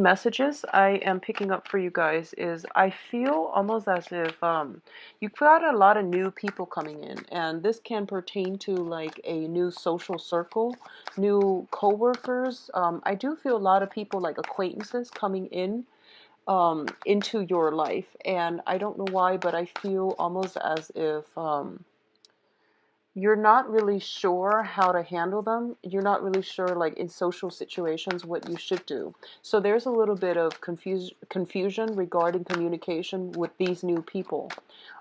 Messages I am picking up for you guys is I feel almost as if you've got a lot of new people coming in, and this can pertain to like a new social circle, new coworkers. I do feel a lot of people like acquaintances coming in into your life, and I don't know why, but I feel almost as if you're not really sure how to handle them. You're not really sure, like in social situations, what you should do. So there's a little bit of confusion regarding communication with these new people.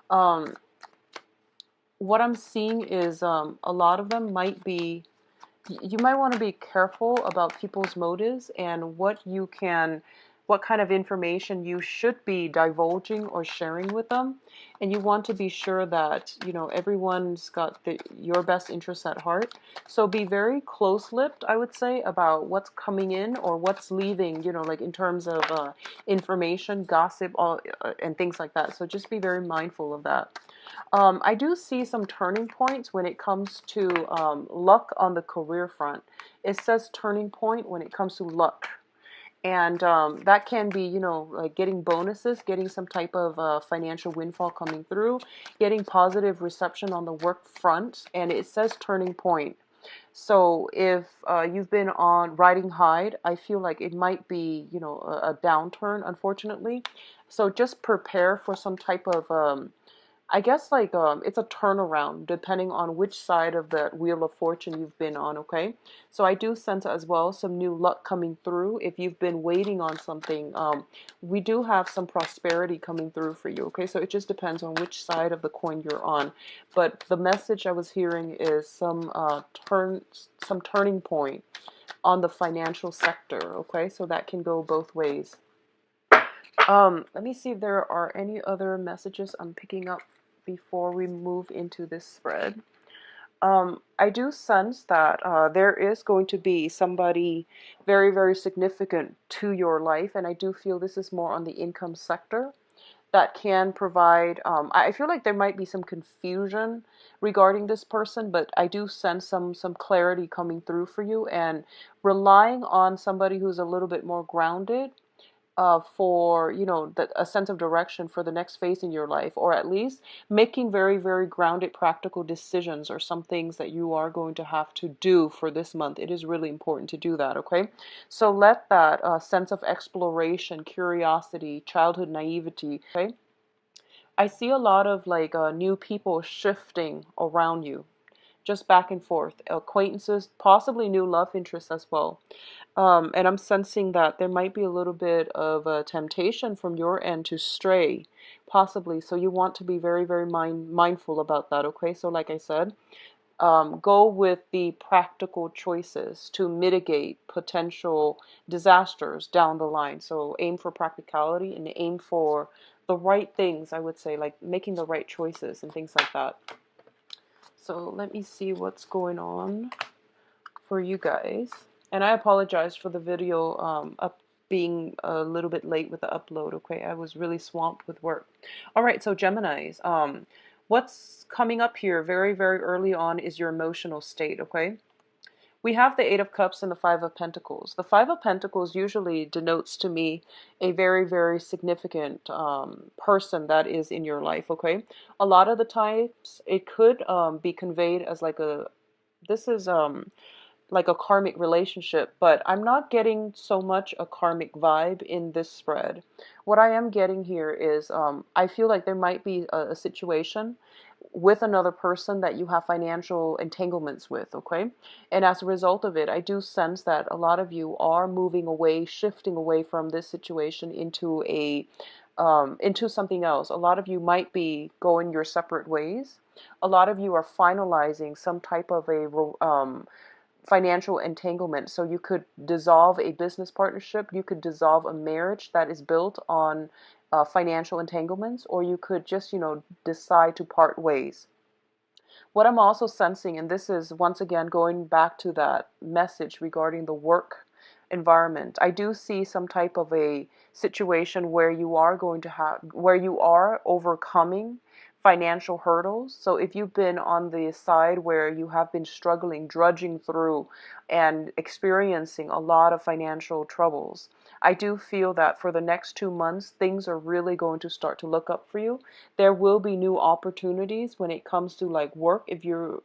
Um, what I'm seeing is a lot of them might be, you might want to be careful about people's motives and what kind of information you should be divulging or sharing with them. And you want to be sure that, everyone's got your best interests at heart. So be very close-lipped, I would say, about what's coming in or what's leaving, like in terms of information, gossip, and things like that. So just be very mindful of that. I do see some turning points when it comes to luck on the career front. It says turning point when it comes to luck. And that can be, like getting bonuses, getting some type of financial windfall coming through, getting positive reception on the work front. And it says turning point. So if you've been on riding high, I feel like it might be, a downturn, unfortunately. So just prepare for some type of I guess like it's a turnaround depending on which side of that wheel of fortune you've been on, okay? So I do sense as well some new luck coming through. If you've been waiting on something, we do have some prosperity coming through for you, okay? So it just depends on which side of the coin you're on. But the message I was hearing is some turning point on the financial sector, okay? So that can go both ways. Let me see if there are any other messages I'm picking up before we move into this spread. I do sense that there is going to be somebody very, very significant to your life, and I do feel this is more on the income sector that can provide. I feel like there might be some confusion regarding this person, but I do sense some clarity coming through for you, and relying on somebody who's a little bit more grounded for a sense of direction for the next phase in your life, or at least making very, very grounded practical decisions or some things that you are going to have to do for this month. It is really important to do that, okay? So let that sense of exploration, curiosity, childhood naivety, okay? I see a lot of like new people shifting around you, just back and forth, acquaintances, possibly new love interests as well. And I'm sensing that there might be a little bit of a temptation from your end to stray, possibly. So you want to be very, very mindful about that, okay? So like I said, go with the practical choices to mitigate potential disasters down the line. So aim for practicality and aim for the right things, I would say, like making the right choices and things like that. So let me see what's going on for you guys. And I apologize for the video up being a little bit late with the upload, okay? I was really swamped with work. All right, so Geminis, what's coming up here very, very early on is your emotional state, okay? We have the Eight of Cups and the Five of Pentacles. The Five of Pentacles usually denotes to me a very, very significant person that is in your life, okay? A lot of the times it could be conveyed as like this is like a karmic relationship, but I'm not getting so much a karmic vibe in this spread. What I am getting here is I feel like there might be a situation with another person that you have financial entanglements with, okay? And as a result of it, I do sense that a lot of you are moving away, shifting away from this situation into something else. A lot of you might be going your separate ways. A lot of you are finalizing some type of a financial entanglement. So you could dissolve a business partnership, you could dissolve a marriage that is built on financial entanglements, or you could just, decide to part ways. What I'm also sensing, and this is once again going back to that message regarding the work environment, I do see some type of a situation where where you are overcoming financial hurdles. So if you've been on the side where you have been struggling, drudging through and experiencing a lot of financial troubles, I do feel that for the next 2 months, things are really going to start to look up for you. There will be new opportunities when it comes to like work.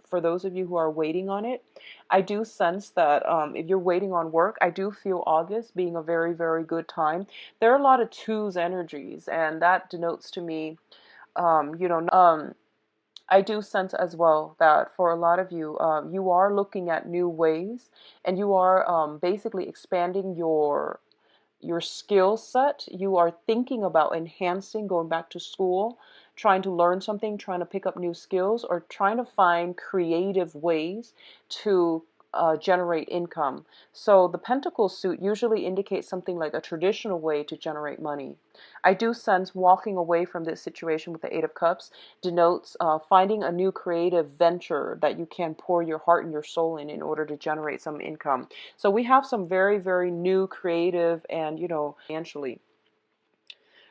For those of you who are waiting on it, I do sense that if you're waiting on work, I do feel August being a very, very good time. There are a lot of twos energies, and that denotes to me, I do sense as well that for a lot of you, you are looking at new ways, and you are basically expanding your skill set. You are thinking about enhancing, going back to school, trying to learn something, trying to pick up new skills, or trying to find creative ways to generate income. So the pentacle suit usually indicates something like a traditional way to generate money. I do sense walking away from this situation with the Eight of Cups denotes finding a new creative venture that you can pour your heart and your soul in order to generate some income. So we have some very, very new creative and, financially.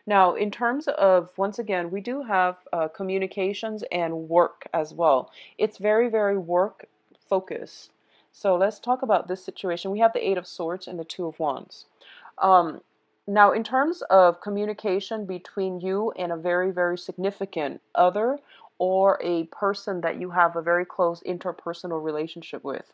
Now, in terms of, once again, we do have communications and work as well. It's very, very work focused. So let's talk about this situation. We have the Eight of Swords and the Two of Wands. Um, Now, in terms of communication between you and a very, very significant other or a person that you have a very close interpersonal relationship with,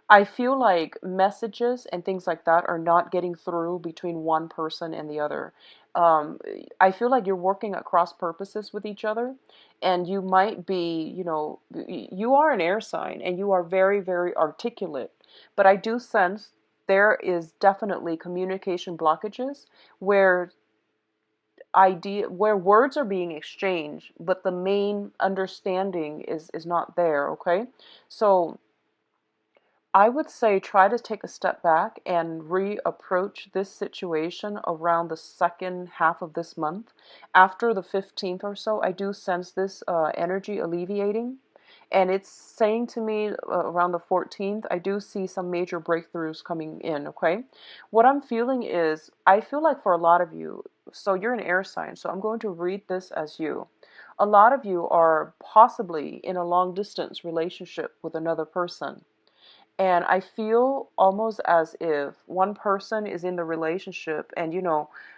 I feel like messages and things like that are not getting through between one person and the other. Um, I feel like you're working at cross purposes with each other, and you might be, you are an air sign and you are very, very articulate. But I do sense there is definitely communication blockages where where words are being exchanged, but the main understanding is not there, okay? So I would say try to take a step back and reapproach this situation around the second half of this month. After the 15th or so, I do sense this energy alleviating. And it's saying to me around the 14th, I do see some major breakthroughs coming in, okay? What I'm feeling is, I feel like for a lot of you, so you're an air sign, so I'm going to read this as you. A lot of you are possibly in a long distance relationship with another person. And I feel almost as if one person is in the relationship and,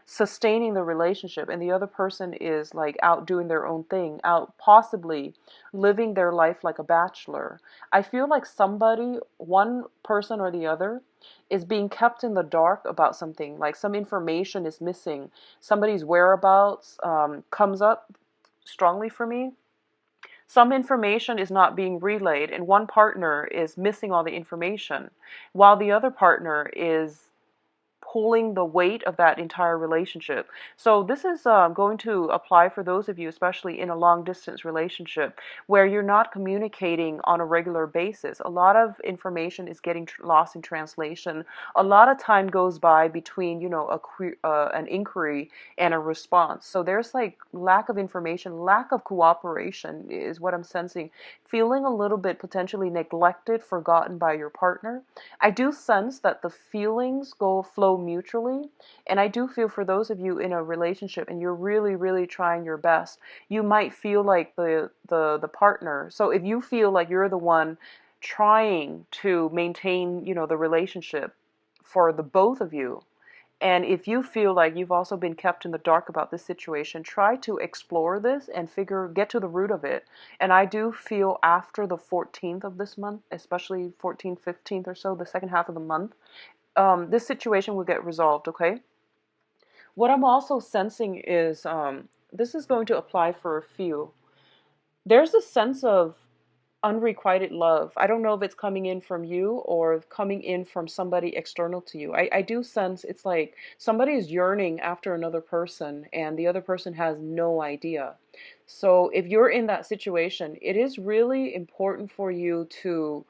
sustaining the relationship, and the other person is like out doing their own thing, out possibly living their life like a bachelor. I feel like somebody, one person or the other, is being kept in the dark about something, like some information is missing. Somebody's whereabouts comes up strongly for me. Some information is not being relayed, and one partner is missing all the information, while the other partner is pulling the weight of that entire relationship. So this is going to apply for those of you, especially in a long distance relationship, where you're not communicating on a regular basis. A lot of information is getting lost in translation. A lot of time goes by between, an inquiry and a response. So there's like lack of information, lack of cooperation is what I'm sensing. Feeling a little bit potentially neglected, forgotten by your partner. I do sense that the feelings flow mutually, and I do feel for those of you in a relationship and you're really, really trying your best, you might feel like the partner. So if you feel like you're the one trying to maintain, the relationship for the both of you, and if you feel like you've also been kept in the dark about this situation, try to explore this and get to the root of it. And I do feel after the 14th of this month, especially 14th, 15th or so, the second half of the month, this situation will get resolved, okay? What I'm also sensing is this is going to apply for a few. There's a sense of unrequited love. I don't know if it's coming in from you or coming in from somebody external to you. I do sense it's like somebody is yearning after another person and the other person has no idea. So if you're in that situation, it is really important for you to,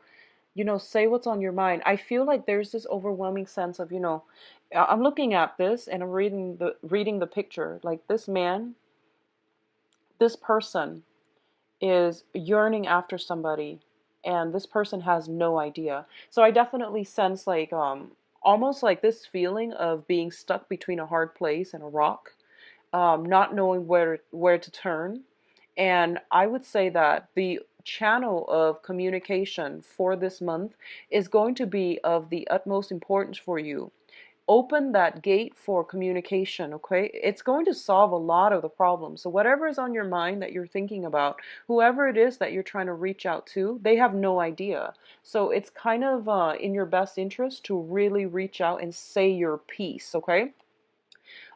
say what's on your mind. I feel like there's this overwhelming sense of, I'm looking at this and I'm reading the picture. Like this man, this person is yearning after somebody and this person has no idea. So I definitely sense like almost like this feeling of being stuck between a hard place and a rock, not knowing where to turn. And I would say that the channel of communication for this month is going to be of the utmost importance for you. open that gate for communication, okay? It's going to solve a lot of the problems. So whatever is on your mind that you're thinking about, whoever it is that you're trying to reach out to, they have no idea. So it's kind of in your best interest to really reach out and say your piece, okay?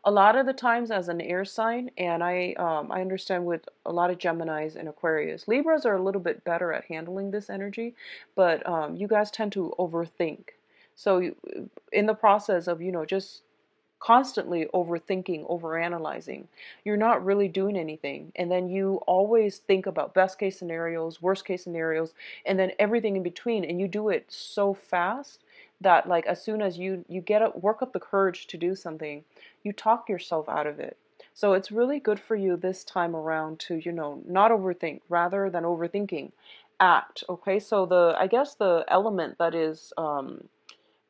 A lot of the times as an air sign, and I understand with a lot of Geminis and Aquarius, Libras are a little bit better at handling this energy, but you guys tend to overthink. So in the process of, just constantly overthinking, overanalyzing, you're not really doing anything. And then you always think about best case scenarios, worst case scenarios, and then everything in between. And you do it so fast that like as soon as you get up, work up the courage to do something, you talk yourself out of it. So it's really good for you this time around to, not overthink rather than overthinking. Act. Okay. So I guess the element that is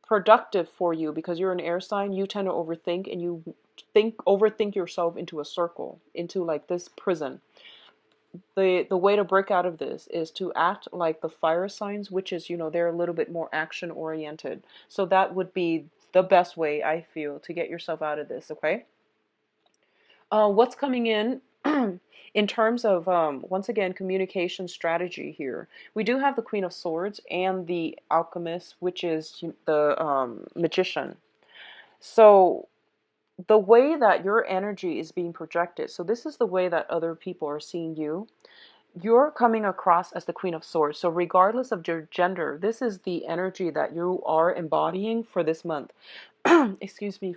productive for you, because you're an air sign, you tend to overthink, and you overthink yourself into a circle, into like this prison. The way to break out of this is to act like the fire signs, which is, they're a little bit more action oriented. So that would be the best way, I feel, to get yourself out of this. Okay. What's coming in in terms of, once again, communication strategy here? We do have the Queen of Swords and the Alchemist, which is the Magician. So the way that your energy is being projected, so this is the way that other people are seeing you. You're coming across as the Queen of Swords. So regardless of your gender, this is the energy that you are embodying for this month. Excuse me.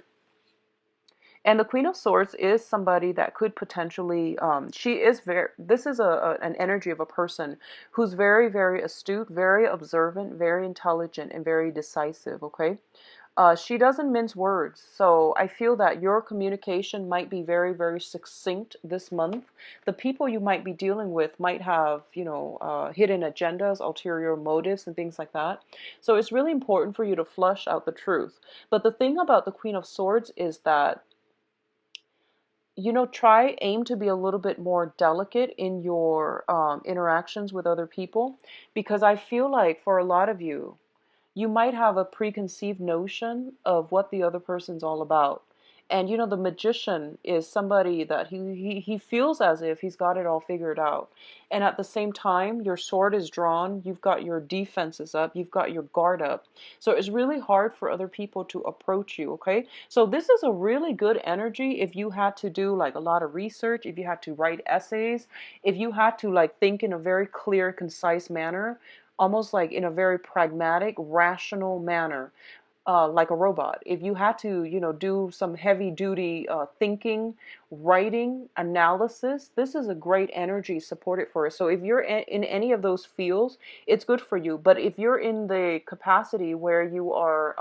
And the Queen of Swords is somebody that could potentially, she is this is an energy of a person who's very, very astute, very observant, very intelligent, and very decisive, okay? She doesn't mince words. So I feel that your communication might be very, very succinct this month. The people you might be dealing with might have, hidden agendas, ulterior motives, and things like that. So it's really important for you to flush out the truth. But the thing about the Queen of Swords is that, aim to be a little bit more delicate in your interactions with other people, because I feel like for a lot of you, you might have a preconceived notion of what the other person's all about. And the magician is somebody that he feels as if he's got it all figured out. And at the same time, your sword is drawn, you've got your defenses up, you've got your guard up. So it's really hard for other people to approach you, okay? So this is a really good energy if you had to do like a lot of research, if you had to write essays, if you had to like think in a very clear, concise manner, almost like in a very pragmatic, rational manner, like a robot. If you had to, do some heavy duty thinking, writing, analysis, this is a great energy supported for it. So if you're in any of those fields, it's good for you. But if you're in the capacity where you are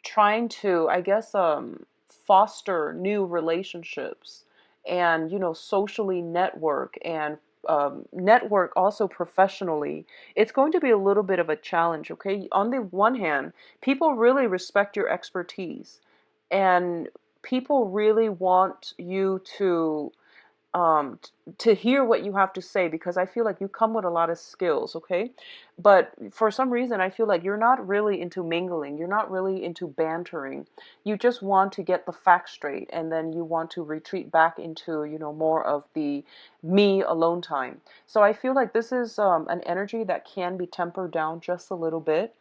trying to, I guess, foster new relationships and, socially network and network also professionally, it's going to be a little bit of a challenge, okay? On the one hand, people really respect your expertise, and people really want you to hear what you have to say, because I feel like you come with a lot of skills, okay? But for some reason, I feel like you're not really into mingling. You're not really into bantering. You just want to get the facts straight, and then you want to retreat back into, more of the me alone time. So I feel like this is an energy that can be tempered down just a little bit.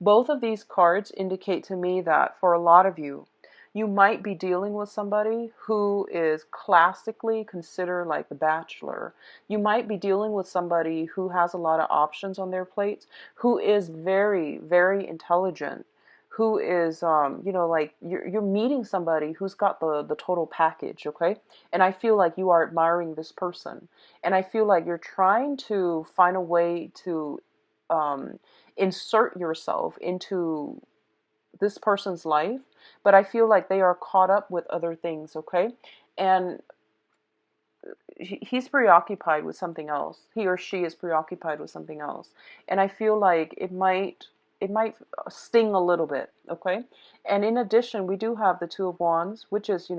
Both of these cards indicate to me that for a lot of you, you might be dealing with somebody who is classically considered like the bachelor. You might be dealing with somebody who has a lot of options on their plates, who is very, very intelligent, who is, like you're meeting somebody who's got the total package, okay? And I feel like you are admiring this person. And I feel like you're trying to find a way to um, insert yourself into this person's life, but I feel like they are caught up with other things, okay? And he's preoccupied with something else. He or she is preoccupied with something else. And I feel like it might sting a little bit, okay? And in addition, we do have the Two of Wands, which is,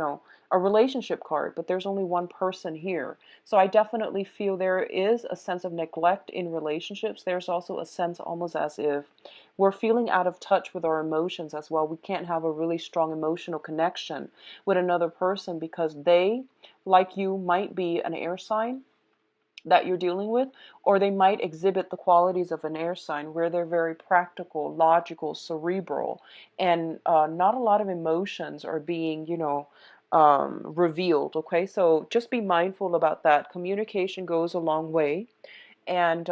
a relationship card, but there's only one person here. So I definitely feel there is a sense of neglect in relationships. There's also a sense almost as if we're feeling out of touch with our emotions as well. We can't have a really strong emotional connection with another person because they, like you, might be an air sign that you're dealing with, or they might exhibit the qualities of an air sign where they're very practical, logical, cerebral, and not a lot of emotions are being, revealed. Okay, so just be mindful about that. Communication goes a long way. And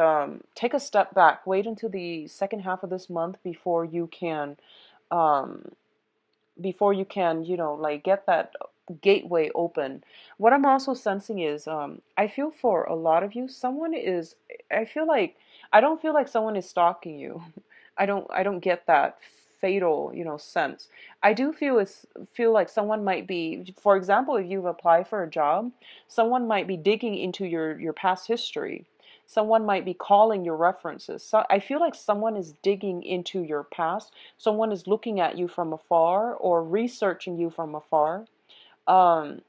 take a step back. Wait until the second half of this month um, before you can, like get that gateway open. What I'm also sensing is, I feel for a lot of you, I feel like, I don't feel like someone is stalking you. I don't get that fatal, sense. I do feel like someone might be, for example, if you've applied for a job, someone might be digging into your past history. Someone might be calling your references. So I feel like someone is digging into your past. Someone is looking at you from afar or researching you from afar. Um,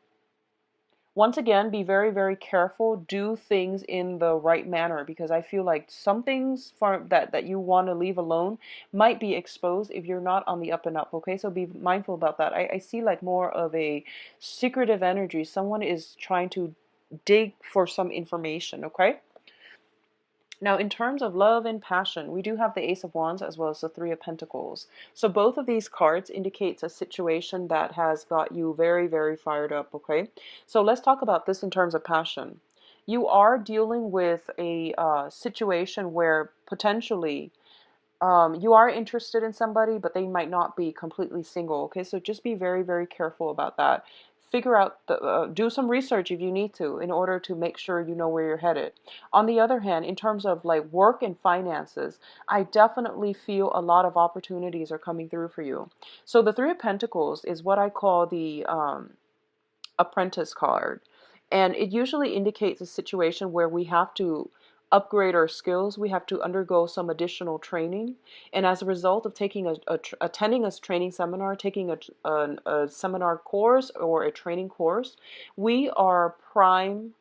Once again, be very, very careful. Do things in the right manner because I feel like some things that you want to leave alone might be exposed if you're not on the up and up. Okay, so be mindful about that. I see like more of a secretive energy. Someone is trying to dig for some information. Okay. Now, in terms of love and passion, we do have the Ace of Wands as well as the Three of Pentacles. So both of these cards indicates a situation that has got you very, very fired up, okay? So let's talk about this in terms of passion. You are dealing with a situation where potentially you are interested in somebody, but they might not be completely single. Okay, so just be very, very careful about that. Figure out do some research if you need to in order to make sure you know where you're headed. On the other hand, in terms of like work and finances, I definitely feel a lot of opportunities are coming through for you. So the Three of Pentacles is what I call the apprentice card. And it usually indicates a situation where we have to upgrade our skills. We have to undergo some additional training. And as a result of attending a training seminar, taking a seminar course or a training course, we are prime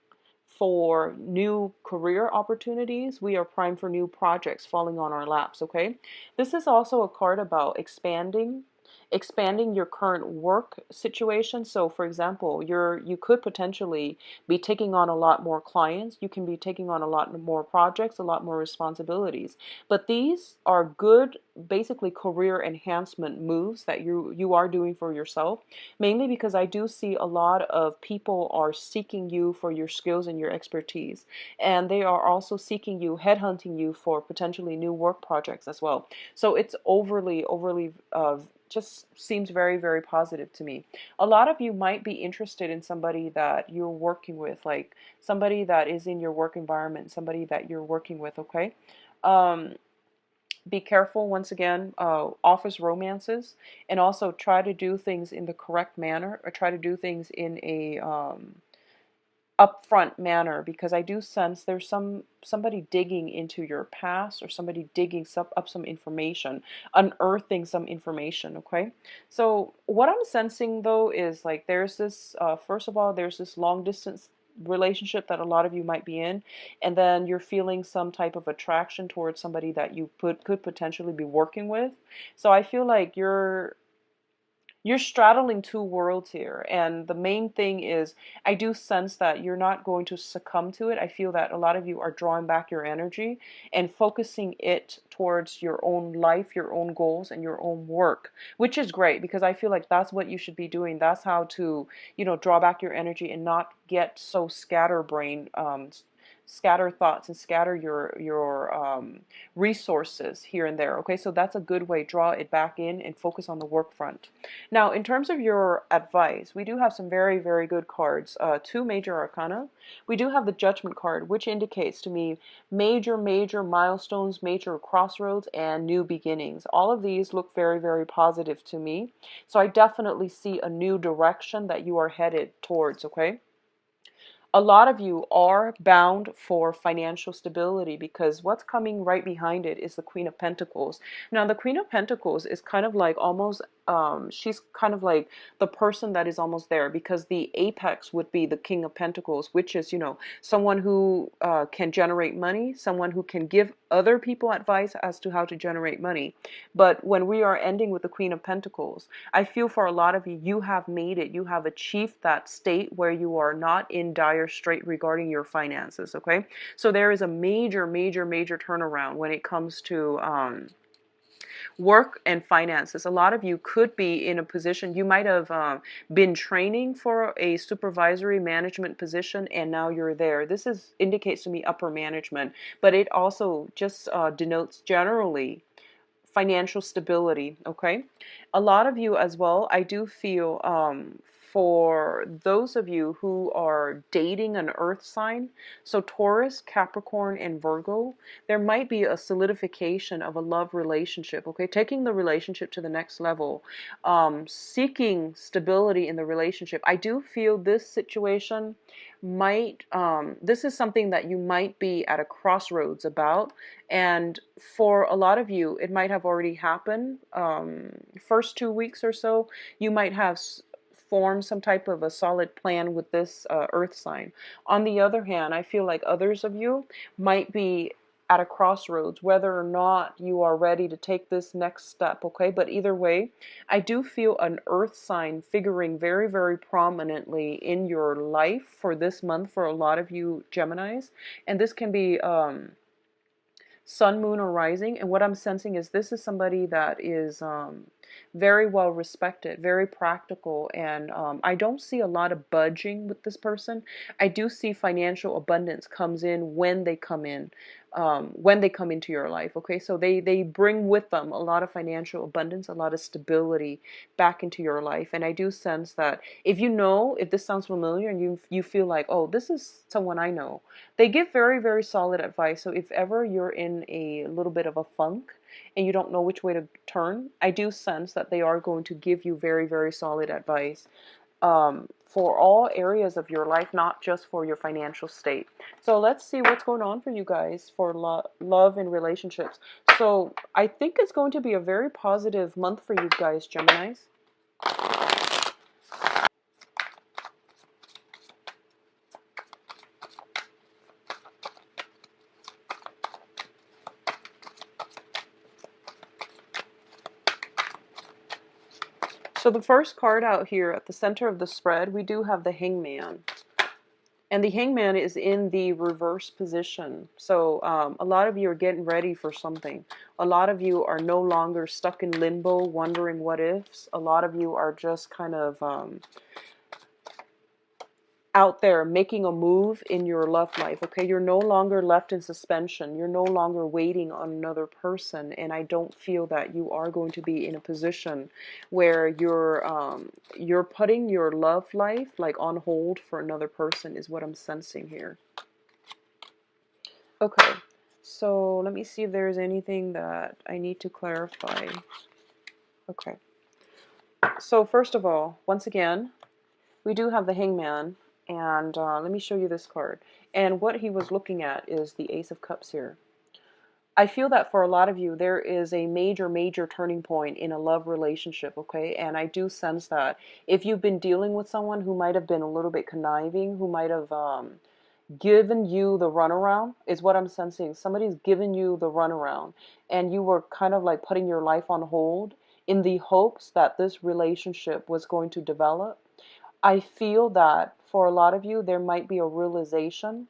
for new career opportunities. We are primed for new projects falling on our laps, okay? This is also a card about expanding your current work situation. So for example, you could potentially be taking on a lot more clients. You can be taking on a lot more projects, a lot more responsibilities. But these are good, basically career enhancement moves that you are doing for yourself, mainly because I do see a lot of people are seeking you for your skills and your expertise. And they are also seeking you, headhunting you for potentially new work projects as well. So it's overly just seems very, very positive to me. A lot of you might be interested in somebody that you're working with, like somebody that is in your work environment, somebody that you're working with, okay? Um, be careful, once again, office romances, and also try to do things in the correct manner, or try to do things in a upfront manner, because I do sense there's somebody digging into your past, or somebody digging up some information, unearthing some information. Okay, so what I'm sensing though is like there's this first of all, there's this long distance relationship that a lot of you might be in, and then you're feeling some type of attraction towards somebody that you could potentially be working with. So I feel like you're straddling two worlds here. And the main thing is, I do sense that you're not going to succumb to it. I feel that a lot of you are drawing back your energy and focusing it towards your own life, your own goals, and your own work, which is great because I feel like that's what you should be doing. That's how to, draw back your energy and not get so scatterbrained, scatter thoughts and scatter your resources here and there. Okay, so that's a good way. Draw it back in and focus on the work front. Now, in terms of your advice, we do have some very, very good cards. Two major arcana. We do have the Judgment card, which indicates to me major, major milestones, major crossroads, and new beginnings. All of these look very, very positive to me. So I definitely see a new direction that you are headed towards, okay? A lot of you are bound for financial stability because what's coming right behind it is the Queen of Pentacles. Now, the Queen of Pentacles is kind of like almost, she's kind of like the person that is almost there, because the apex would be the King of Pentacles, which is, you know, someone who can generate money, someone who can give other people advice as to how to generate money. But when we are ending with the Queen of Pentacles, I feel for a lot of you, you have made it. You have achieved that state where you are not in dire strait regarding your finances, okay? So there is a major, major, major turnaround when it comes to work and finances. A lot of you could be in a position, you might have been training for a supervisory management position and now you're there. This is indicates to me upper management, but it also just denotes generally financial stability, okay? A lot of you as well, I do feel for those of you who are dating an earth sign, so Taurus, Capricorn, and Virgo, there might be a solidification of a love relationship, okay? Taking the relationship to the next level, seeking stability in the relationship. I do feel this situation might, this is something that you might be at a crossroads about. And for a lot of you, it might have already happened. First 2 weeks or so, you might have formed some type of a solid plan with this earth sign. On the other hand, I feel like others of you might be at a crossroads, whether or not you are ready to take this next step, okay? But either way, I do feel an earth sign figuring very, very prominently in your life for this month for a lot of you Geminis. And this can be sun, moon, or rising. And what I'm sensing is this is somebody that is very well respected, very practical, and I don't see a lot of budging with this person. I do see financial abundance comes in when they come in, when they come into your life. Okay, so they bring with them a lot of financial abundance, a lot of stability back into your life. And I do sense that if you know, if this sounds familiar and you feel like, oh, this is someone I know, they give very, very solid advice. So if ever you're in a little bit of a funk and you don't know which way to turn, I do sense that they are going to give you very, very solid advice for all areas of your life, not just for your financial state. So let's see what's going on for you guys for love and relationships. So I think it's going to be a very positive month for you guys, Geminis. So the first card out here at the center of the spread, we do have the Hangman. And the Hangman is in the reverse position. So a lot of you are getting ready for something. A lot of you are no longer stuck in limbo, wondering what ifs. A lot of you are just kind of out there making a move in your love life, okay? You're no longer left in suspension. You're no longer waiting on another person, and I don't feel that you are going to be in a position where you're putting your love life like on hold for another person is what I'm sensing here. Okay, so let me see if there's anything that I need to clarify. Okay, so first of all, once again, we do have the Hangman, and let me show you this card. And what he was looking at is the Ace of Cups here. I feel that for a lot of you, there is a major, major turning point in a love relationship, okay? And I do sense that if you've been dealing with someone who might have been a little bit conniving, who might have given you the runaround, is what I'm sensing. Somebody's given you the runaround, and you were kind of like putting your life on hold in the hopes that this relationship was going to develop. I feel that for a lot of you, there might be a realization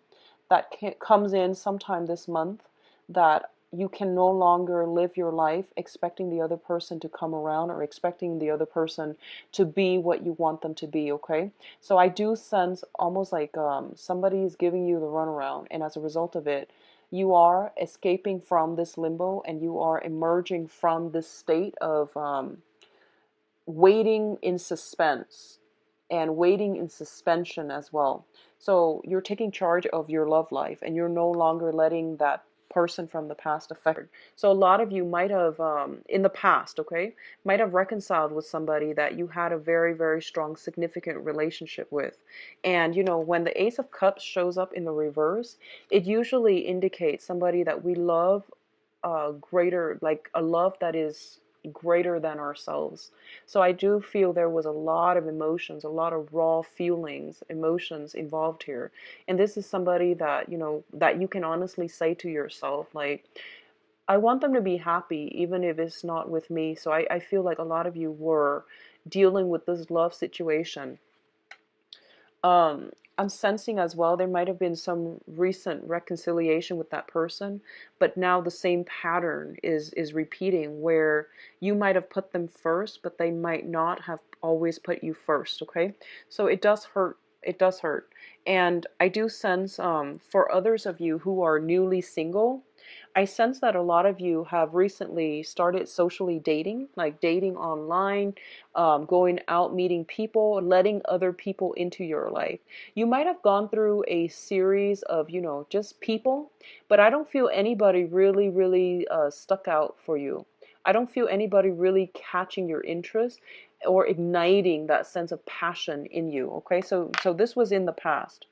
that comes in sometime this month that you can no longer live your life expecting the other person to come around or expecting the other person to be what you want them to be, okay? So I do sense almost like somebody is giving you the runaround, and as a result of it, you are escaping from this limbo and you are emerging from this state of waiting in suspense and waiting in suspension as well. So you're taking charge of your love life and you're no longer letting that person from the past affected. So a lot of you might have, in the past, okay, might have reconciled with somebody that you had a very, very strong, significant relationship with. And, when the Ace of Cups shows up in the reverse, it usually indicates somebody that we love greater, like a love that is greater than ourselves. So I do feel there was a lot of emotions, a lot of raw feelings, emotions involved here. And this is somebody that, that you can honestly say to yourself, like, I want them to be happy, even if it's not with me. So I feel like a lot of you were dealing with this love situation. I'm sensing as well there might have been some recent reconciliation with that person, but now the same pattern is repeating where you might have put them first, but they might not have always put you first, okay? So it does hurt. It does hurt. And I do sense for others of you who are newly single, I sense that a lot of you have recently started socially dating, like dating online, going out, meeting people, letting other people into your life. You might have gone through a series of, just people, but I don't feel anybody really, really stuck out for you. I don't feel anybody really catching your interest or igniting that sense of passion in you. Okay, so this was in the past.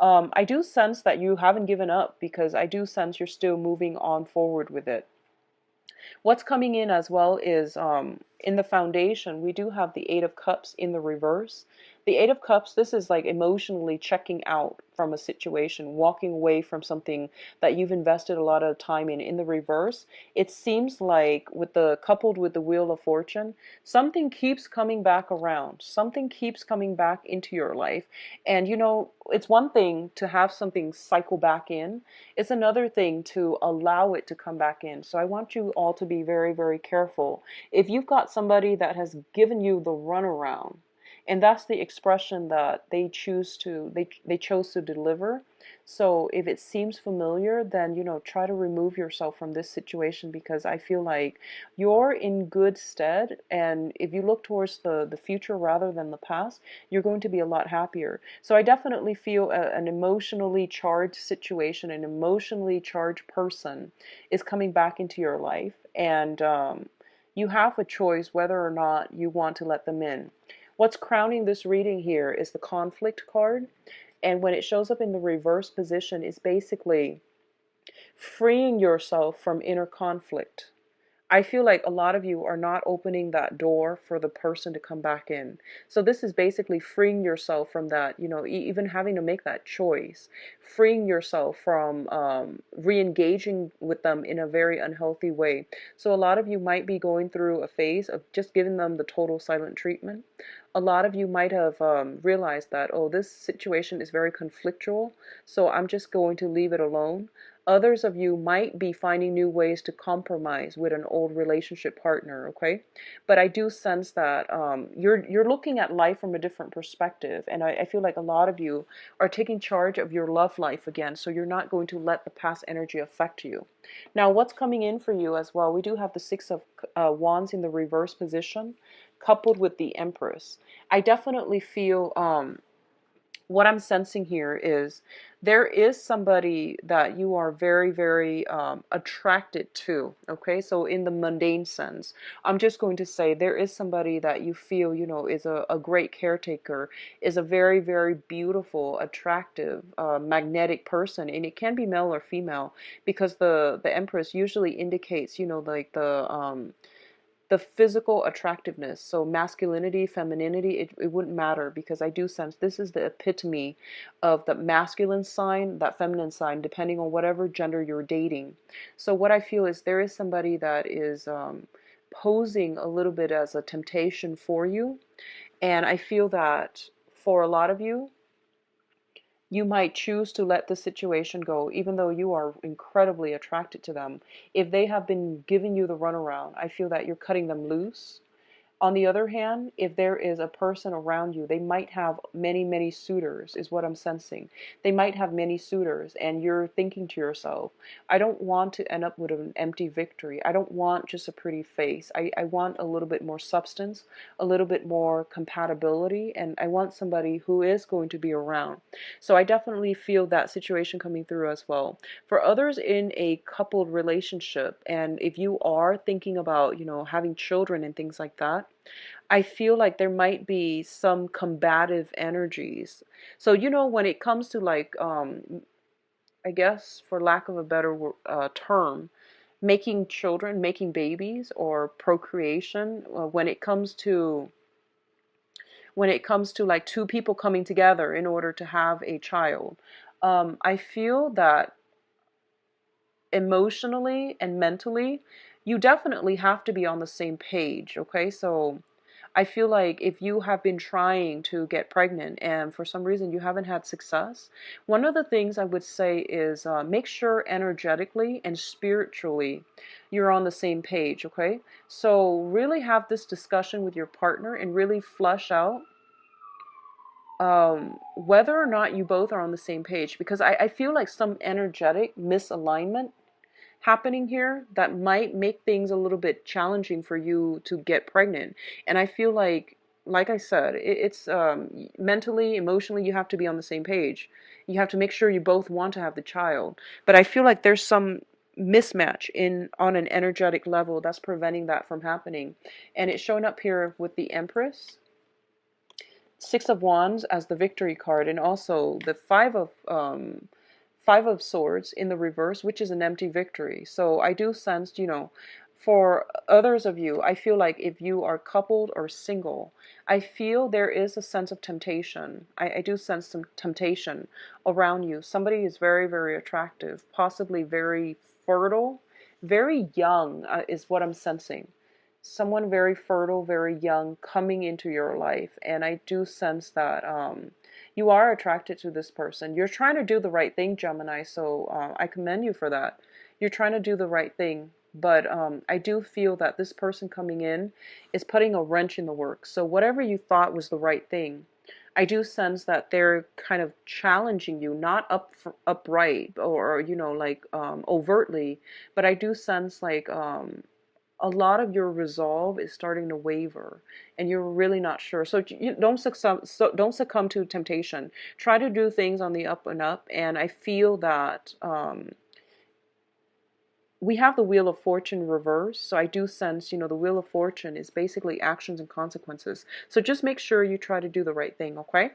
I do sense that you haven't given up because I do sense you're still moving on forward with it. What's coming in as well is in the foundation, we do have the Eight of Cups in the reverse. The Eight of Cups, this is like emotionally checking out from a situation, walking away from something that you've invested a lot of time in. In the reverse, it seems like coupled with the Wheel of Fortune, something keeps coming back around. Something keeps coming back into your life. And it's one thing to have something cycle back in. It's another thing to allow it to come back in. So I want you all to be very, very careful. If you've got somebody that has given you the runaround, and that's the expression that they chose to deliver. So if it seems familiar, then try to remove yourself from this situation, because I feel like you're in good stead, and if you look towards the future rather than the past, you're going to be a lot happier. So I definitely feel an emotionally charged situation, an emotionally charged person is coming back into your life, and you have a choice whether or not you want to let them in. What's crowning this reading here is the conflict card. And when it shows up in the reverse position, it's basically freeing yourself from inner conflict. I feel like a lot of you are not opening that door for the person to come back in. So this is basically freeing yourself from that, even having to make that choice, freeing yourself from re-engaging with them in a very unhealthy way. So a lot of you might be going through a phase of just giving them the total silent treatment. A lot of you might have realized that, oh, this situation is very conflictual, so I'm just going to leave it alone. Others of you might be finding new ways to compromise with an old relationship partner, okay? But I do sense that you're looking at life from a different perspective, and I feel like a lot of you are taking charge of your love life again, so you're not going to let the past energy affect you. Now, what's coming in for you as well? We do have the Six of Wands in the reverse position, coupled with the Empress. I definitely feel what I'm sensing here is there is somebody that you are very, very attracted to, okay? So in the mundane sense, I'm just going to say there is somebody that you feel, is a great caretaker, is a very, very beautiful, attractive, magnetic person. And it can be male or female, because the Empress usually indicates, like the physical attractiveness. So masculinity, femininity, it wouldn't matter, because I do sense this is the epitome of the masculine sign, that feminine sign, depending on whatever gender you're dating. So what I feel is there is somebody that is posing a little bit as a temptation for you. And I feel that for a lot of you, you might choose to let the situation go, even though you are incredibly attracted to them. If they have been giving you the runaround, I feel that you're cutting them loose. On the other hand, if there is a person around you, they might have many, many suitors, is what I'm sensing. They might have many suitors, and you're thinking to yourself, I don't want to end up with an empty victory. I don't want just a pretty face. I want a little bit more substance, a little bit more compatibility, and I want somebody who is going to be around. So I definitely feel that situation coming through as well. For others in a coupled relationship, and if you are thinking about, having children and things like that, I feel like there might be some combative energies. So, when it comes to like, I guess for lack of a better term, making children, making babies, or procreation, when it comes to like two people coming together in order to have a child, I feel that emotionally and mentally, you definitely have to be on the same page, okay? So I feel like if you have been trying to get pregnant and for some reason you haven't had success, one of the things I would say is make sure energetically and spiritually you're on the same page, okay? So really have this discussion with your partner and really flush out whether or not you both are on the same page, because I feel like some energetic misalignment happening here that might make things a little bit challenging for you to get pregnant. And I feel like I said, it's mentally, emotionally, you have to be on the same page. You have to make sure you both want to have the child. But I feel like there's some mismatch in on an energetic level that's preventing that from happening. And it's showing up here with the Empress, Six of Wands as the victory card, and also the Five of Swords in the reverse, which is an empty victory. So I do sense, for others of you, I feel like if you are coupled or single, I feel there is a sense of temptation. I do sense some temptation around you. Somebody is very, very attractive, possibly very fertile, very young, is what I'm sensing. Someone very fertile, very young coming into your life. And I do sense that you are attracted to this person. You're trying to do the right thing, Gemini, so I commend you for that. You're trying to do the right thing, but I do feel that this person coming in is putting a wrench in the works. So whatever you thought was the right thing, I do sense that they're kind of challenging you, not upright or like overtly, but I do sense like a lot of your resolve is starting to waver and you're really not sure. So you don't succumb to temptation. Try to do things on the up and up. And I feel that we have the Wheel of Fortune reversed. So I do sense, the Wheel of Fortune is basically actions and consequences. So just make sure you try to do the right thing, okay?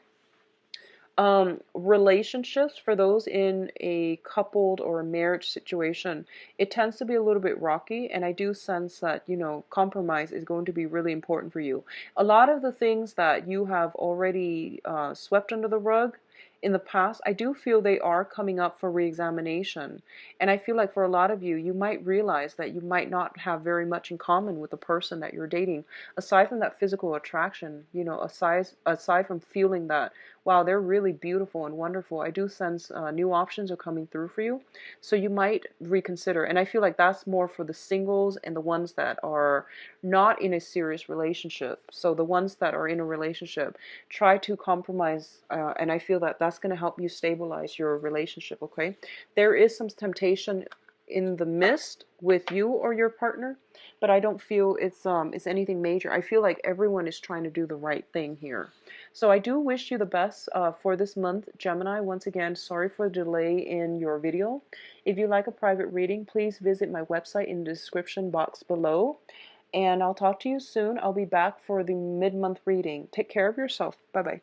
Relationships, for those in a coupled or a marriage situation, it tends to be a little bit rocky, and I do sense that, compromise is going to be really important for you. A lot of the things that you have already swept under the rug in the past, I do feel they are coming up for reexamination. And I feel like for a lot of you, you might realize that you might not have very much in common with the person that you're dating, aside from that physical attraction, aside from feeling that, wow, they're really beautiful and wonderful. I do sense new options are coming through for you. So you might reconsider. And I feel like that's more for the singles and the ones that are not in a serious relationship. So the ones that are in a relationship, try to compromise. And I feel that that's going to help you stabilize your relationship, okay? There is some temptation in the midst with you or your partner, but I don't feel it's anything major. I feel like everyone is trying to do the right thing here. So I do wish you the best for this month, Gemini. Once again, sorry for the delay in your video. If you like a private reading, please visit my website in the description box below. And I'll talk to you soon. I'll be back for the mid-month reading. Take care of yourself. Bye-bye.